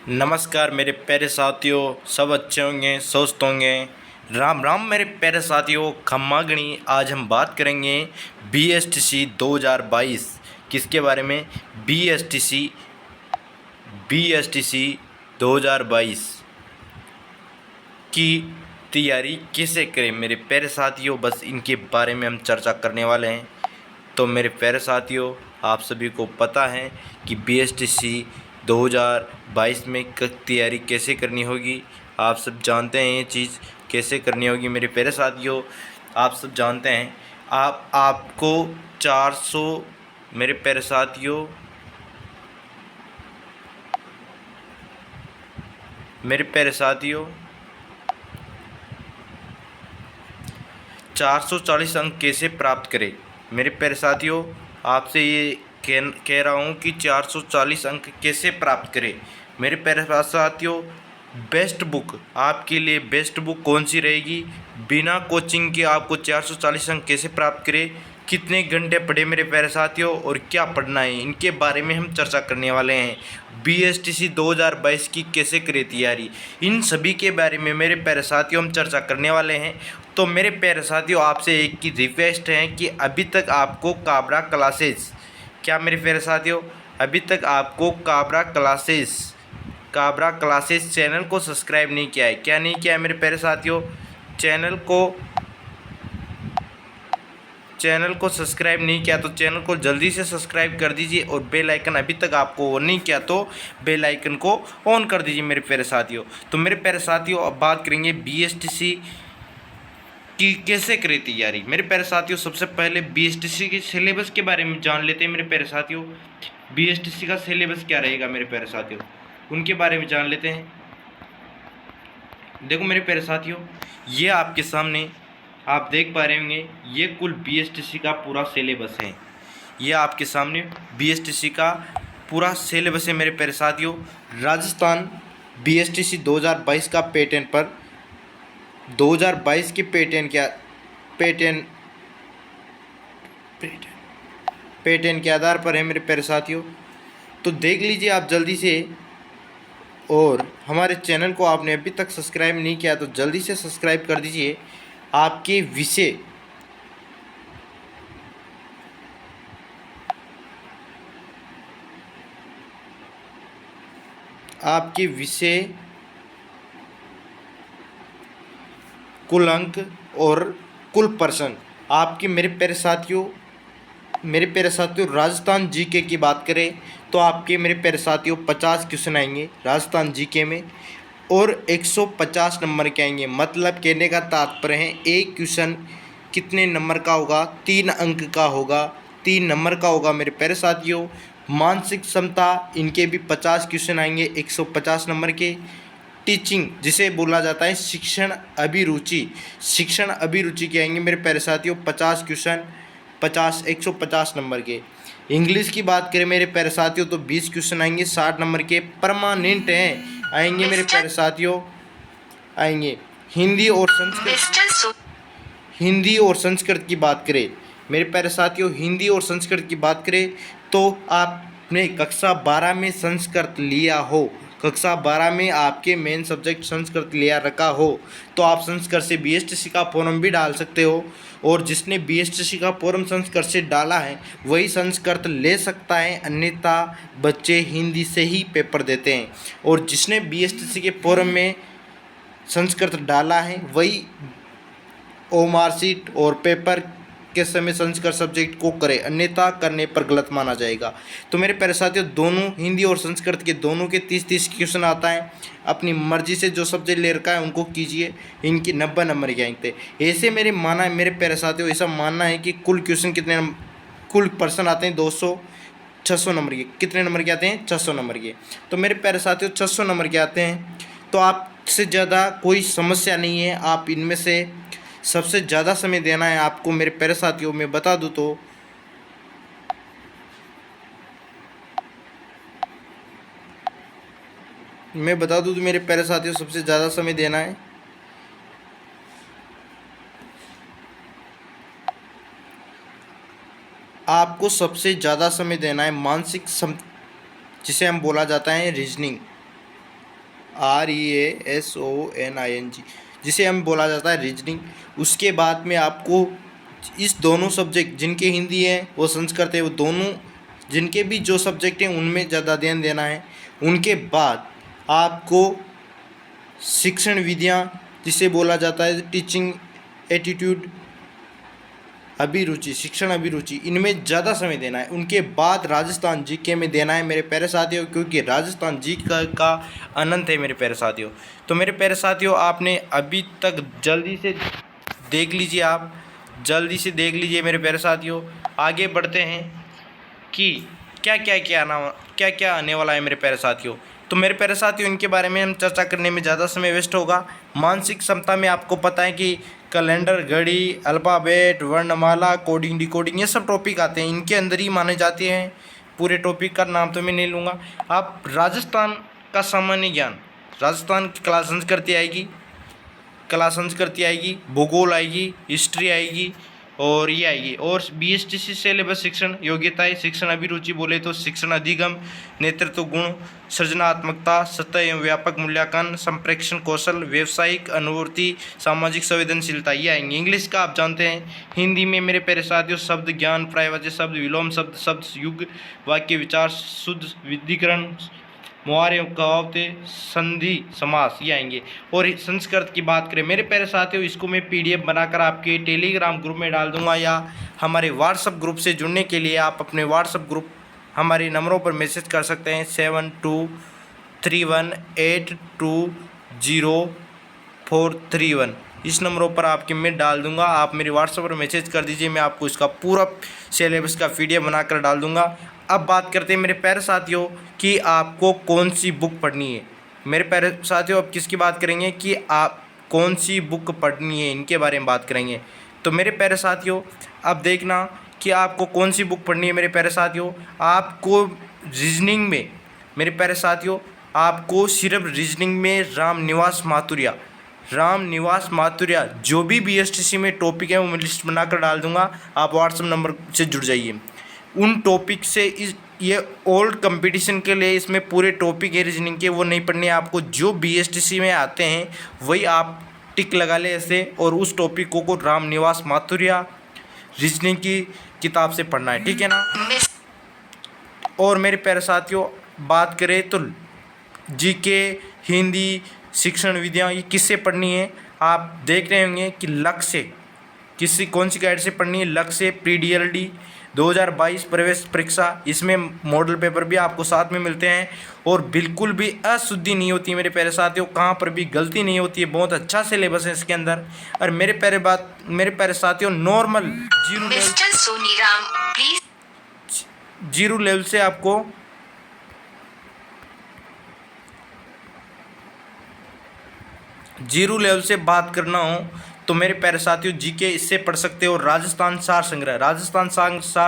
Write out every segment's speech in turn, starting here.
नमस्कार मेरे प्यारे साथियों, सब अच्छे होंगे, स्वस्थ होंगे। राम राम मेरे प्यारे साथियों, खम्मा गणी। आज हम बात करेंगे BSTC 2022 किसके बारे में। BSTC 2022 की तैयारी कैसे करें मेरे प्यारे साथियों, बस इनके बारे में हम चर्चा करने वाले हैं। तो मेरे प्यारे साथियों, आप सभी को पता है कि BSTC 2022 में तैयारी कैसे करनी होगी। आप सब जानते हैं ये चीज़ कैसे करनी होगी। मेरे प्यारे साथियों, आप सब जानते हैं, आपको 400 मेरे प्यारे साथियों, मेरे प्यारे साथियों 440 अंक कैसे प्राप्त करें। मेरे प्यारे साथियों, आपसे ये कह रहा हूँ कि 440 अंक कैसे प्राप्त करें। मेरे प्यारे साथियों, बेस्ट बुक आपके लिए बेस्ट बुक कौन सी रहेगी। बिना कोचिंग के आपको 440 अंक कैसे प्राप्त करें, कितने घंटे पढ़े मेरे प्यारे साथियों, और क्या पढ़ना है, इनके बारे में हम चर्चा करने वाले हैं। BSTC 2022 की कैसे करें तैयारी, इन सभी के बारे में मेरे प्यारे साथियों हम चर्चा करने वाले हैं। तो मेरे प्यारे साथियों, आपसे एक की रिक्वेस्ट है कि अभी तक आपको काबरा क्लासेस, क्या मेरे प्यारे साथियों, अभी तक आपको काबरा क्लासेस चैनल को सब्सक्राइब नहीं किया है। क्या नहीं किया है मेरे प्यारे साथियों, चैनल को सब्सक्राइब नहीं किया तो चैनल को जल्दी से सब्सक्राइब कर दीजिए, और बेल आइकन अभी तक आपको ऑन नहीं किया तो बेल आइकन को ऑन कर दीजिए मेरे प्यारे साथियों। तो मेरे प्यारे साथियों, अब बात करेंगे BSTC की कैसे करें तैयारी। मेरे प्यारे साथियों, सबसे पहले BSTC के सिलेबस के बारे में जान लेते हैं। मेरे प्यारे साथियों, BSTC का सिलेबस क्या रहेगा मेरे प्यारे साथियों, उनके बारे में जान लेते हैं। देखो मेरे प्यारे साथियों, ये आपके सामने आप देख पा रहे होंगे, ये कुल BSTC का पूरा सिलेबस है। ये आपके सामने BSTC का पूरा सिलेबस है मेरे प्यारे साथियों। राजस्थान BSTC 2022 का पैटर्न पर 2022 के पैटर्न के आधार पर है मेरे प्यारे साथियों। तो देख लीजिए आप जल्दी से, और हमारे चैनल को आपने अभी तक सब्सक्राइब नहीं किया तो जल्दी से सब्सक्राइब कर दीजिए। आपके विषय कुल अंक और कुल पर्सन आपके मेरे प्यारे साथियों, राजस्थान जीके की बात करें तो आपके मेरे प्यारे साथियों 50 क्वेश्चन आएंगे राजस्थान जीके में, और 150 नंबर के आएंगे। मतलब कहने का तात्पर्य है, एक क्वेश्चन कितने नंबर का होगा, 3 अंक का होगा, 3 नंबर का होगा मेरे प्यारे साथियों। मानसिक क्षमता, इनके भी 50 क्वेश्चन आएंगे 150 नंबर के। टीचिंग जिसे बोला जाता है शिक्षण अभिरुचि के आएंगे मेरे प्यारे साथियों 50 क्वेश्चन, 150 नंबर के। इंग्लिश की बात करें मेरे प्यारे साथियों तो 20 क्वेश्चन आएंगे 60 नंबर के, परमानेंट हैं आएंगे मेरे प्यारे साथियों। आएंगे हिंदी और संस्कृत की बात करें मेरे प्यारे साथियों, हिंदी और संस्कृत की बात करें तो आपने कक्षा 12 में संस्कृत लिया हो, कक्षा 12 में आपके मेन सब्जेक्ट संस्कृत लिया रखा हो, तो आप संस्कृत से BSTC का फॉर्म भी डाल सकते हो। और जिसने BSTC का फॉर्म संस्कृत से डाला है वही संस्कृत ले सकता है, अन्यथा बच्चे हिंदी से ही पेपर देते हैं। और जिसने BSTC के फॉर्म में संस्कृत डाला है वही मार्कशीट और पेपर के समय संस्कृत सब्जेक्ट को करे, अन्यथा करने पर गलत माना जाएगा। तो मेरे प्यारे साथियों, दोनों हिंदी और संस्कृत के दोनों के 30-30 क्वेश्चन आता है। अपनी मर्जी से जो सब्जेक्ट ले रखा है उनको कीजिए, इनकी 90 नंबर के आएंगे। ऐसे मेरे माना है मेरे प्यारे साथियों, ऐसा मानना है कि कुल क्वेश्चन कुल पर्सन आते हैं 600 नंबर के। कितने नंबर के आते हैं? 600 नंबर के। तो मेरे प्यारे साथियों 600 नंबर के आते हैं, तो आपसे ज़्यादा कोई समस्या नहीं है। आप इनमें से सबसे ज़्यादा समय देना है आपको मेरे प्यारे साथियों। मैं बता दूं तो मेरे प्यारे साथियों सबसे ज़्यादा समय देना है आपको, सबसे ज़्यादा समय देना है मानसिक जिसे हम बोला जाता है रीजनिंग। REASONING, जिसे हम बोला जाता है रीजनिंग। उसके बाद में आपको इस दोनों सब्जेक्ट जिनके हिंदी है वो संस्कृत है, वो दोनों जिनके भी जो सब्जेक्ट हैं उनमें ज़्यादा ध्यान देना है। उनके बाद आपको शिक्षण विधियाँ, जिसे बोला जाता है टीचिंग एटीट्यूड, अभिरुचि, शिक्षण अभिरुचि, इनमें ज़्यादा समय देना है। उनके बाद राजस्थान जीके में देना है मेरे प्यारे साथियों, क्योंकि राजस्थान जीके का अनंत है मेरे प्यारे साथियों। तो मेरे प्यारे साथियों, आपने अभी तक जल्दी से देख लीजिए, आप जल्दी से देख लीजिए मेरे प्यारे साथियों। आगे बढ़ते हैं कि क्या क्या आने वाला है मेरे प्यारे साथियों। तो मेरे प्यारे साथियों, इनके बारे में हम चर्चा करने में ज़्यादा समय वेस्ट होगा। मानसिक क्षमता में आपको पता है कि कैलेंडर, घड़ी, अल्फ़ाबेट, वर्णमाला, कोडिंग, डिकोडिंग, ये सब टॉपिक आते हैं, इनके अंदर ही माने जाते हैं। पूरे टॉपिक का नाम तो मैं नहीं लूँगा। आप राजस्थान का सामान्य ज्ञान, राजस्थान की कला संस्कृति आएगी, भूगोल आएगी, हिस्ट्री आएगी, और ये आएगी। और BSTC सिलेबस शिक्षण योग्यताएं, शिक्षण अभिरुचि बोले तो शिक्षण अधिगम, नेतृत्व गुण, सृजनात्मकता, सतत एवं व्यापक मूल्यांकन, संप्रेषण कौशल, व्यावसायिक अनुभूति, सामाजिक संवेदनशीलता, ये आएंगे। इंग्लिश का आप जानते हैं। हिंदी में मेरे प्यारे साथियों शब्द ज्ञान, पर्यायवाची शब्द, विलोम शब्द, शब्द युग, वाक्य विचार, शुद्ध विधिकरण, मुहावरे, कहावतें, संधि, समास, ये आएंगे। और संस्कृत की बात करें मेरे प्यारे साथियों, इसको मैं PDF बनाकर आपके टेलीग्राम ग्रुप में डाल दूंगा, या हमारे व्हाट्सअप ग्रुप से जुड़ने के लिए आप अपने व्हाट्सअप ग्रुप हमारे नंबरों पर मैसेज कर सकते हैं 7231820431। इस नंबरों पर आपके मैं डाल दूंगा। आप मेरे व्हाट्सएप पर मैसेज कर दीजिए, मैं आपको इसका पूरा सिलेबस का PDF बनाकर डाल दूंगा। अब बात करते हैं मेरे प्यारे साथियों कि आपको कौन सी बुक पढ़नी है। मेरे प्यारे साथियों, अब किसकी बात करेंगे कि आप कौन सी बुक पढ़नी है, इनके बारे में बात करेंगे। तो मेरे प्यारे साथियों, अब देखना कि आपको कौन सी बुक पढ़नी है। मेरे प्यारे साथियों, आपको रीजनिंग में, मेरे प्यारे साथियों, आपको सिर्फ रीजनिंग में राम निवास माथुरिया जो भी BSTC में टॉपिक है वो मैं लिस्ट बनाकर डाल दूंगा। आप व्हाट्सएप नंबर से जुड़ जाइए। उन टॉपिक से ये ओल्ड कंपटीशन के लिए इसमें पूरे टॉपिक है रीजनिंग के, वो नहीं पढ़ने आपको। जो BSTC में आते हैं वही आप टिक लगा ले ऐसे, और उस टॉपिक को राम निवास माथुरिया रीजनिंग की किताब से पढ़ना है, ठीक है ना। और मेरे प्यारे साथियों, बात करें तो GK, हिंदी, शिक्षण विधियाँ, ये किससे पढ़नी है। आप देख रहे होंगे कि लक्ष्य कौन सी गाइड से पढ़नी है। लक्ष्य pre-DLD 2022 प्रवेश परीक्षा, इसमें मॉडल पेपर भी आपको साथ में मिलते हैं, और बिल्कुल भी अशुद्धि नहीं होती है मेरे प्यारे साथियों, कहाँ पर भी गलती नहीं होती है। बहुत अच्छा सिलेबस है इसके अंदर। और मेरे प्यारे साथियों, नॉर्मल जीरो लेवल से आपको जीरो लेवल से बात करना हो तो मेरे प्यारे साथियों GK इससे पढ़ सकते हो। राजस्थान सार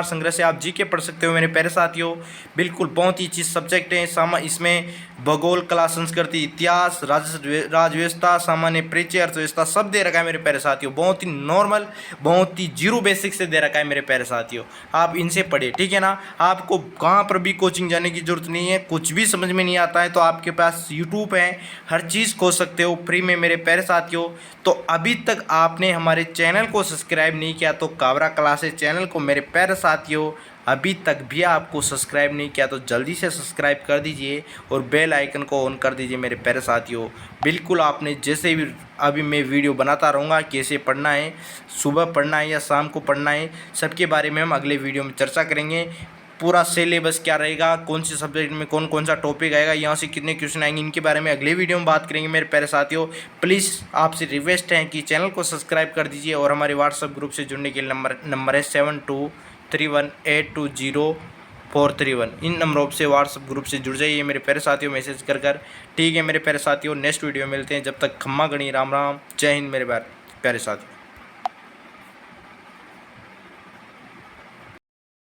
संग्रह से आप GK पढ़ सकते हो मेरे प्यारे साथियों। बिल्कुल बहुत ही अच्छी सब्जेक्ट है। इसमें भूगोल, कला संस्कृति, इतिहास, राजव्यवस्था, सामान्य परिचय, अर्थव्यवस्था सब दे रखा है मेरे प्यारे साथियों। बहुत ही नॉर्मल, बहुत ही जीरो बेसिक से दे रखा है मेरे प्यारे साथियों। आप इनसे पढ़िए, ठीक है ना। आपको कहाँ पर भी कोचिंग जाने की जरूरत नहीं है। कुछ भी समझ में नहीं आता है तो आपके पास YouTube है, हर चीज़ खोज सकते हो फ्री में मेरे प्यारे साथियों। तो अभी तक आपने हमारे चैनल को सब्सक्राइब नहीं किया तो काबरा क्लासेस चैनल को मेरे प्यारे साथियों अभी तक भी आपको सब्सक्राइब नहीं किया तो जल्दी से सब्सक्राइब कर दीजिए और बेल आइकन को ऑन कर दीजिए मेरे प्यारे साथियों। बिल्कुल आपने जैसे भी अभी मैं वीडियो बनाता रहूँगा कैसे पढ़ना है, सुबह पढ़ना है या शाम को पढ़ना है, सबके बारे में हम अगले वीडियो में चर्चा करेंगे। पूरा सिलेबस क्या रहेगा, कौन से सब्जेक्ट में कौन कौन सा टॉपिक आएगा, यहाँ से कितने क्वेश्चन आएंगे, इनके बारे में अगले वीडियो में बात करेंगे मेरे प्यारे साथियों। प्लीज़ आपसे रिक्वेस्ट है कि चैनल को सब्सक्राइब कर दीजिए और हमारे व्हाट्सएप ग्रुप से जुड़ने के लिए नंबर है 7231820431। इन नंबरों से व्हाट्सएप ग्रुप से जुड़ जाइए मेरे प्यारे साथियों मैसेज कर। ठीक है मेरे प्यारे साथियों, नेक्स्ट वीडियो मिलते हैं। जब तक खम्मा गणी, राम राम, जय हिंद मेरे प्यारे साथियों।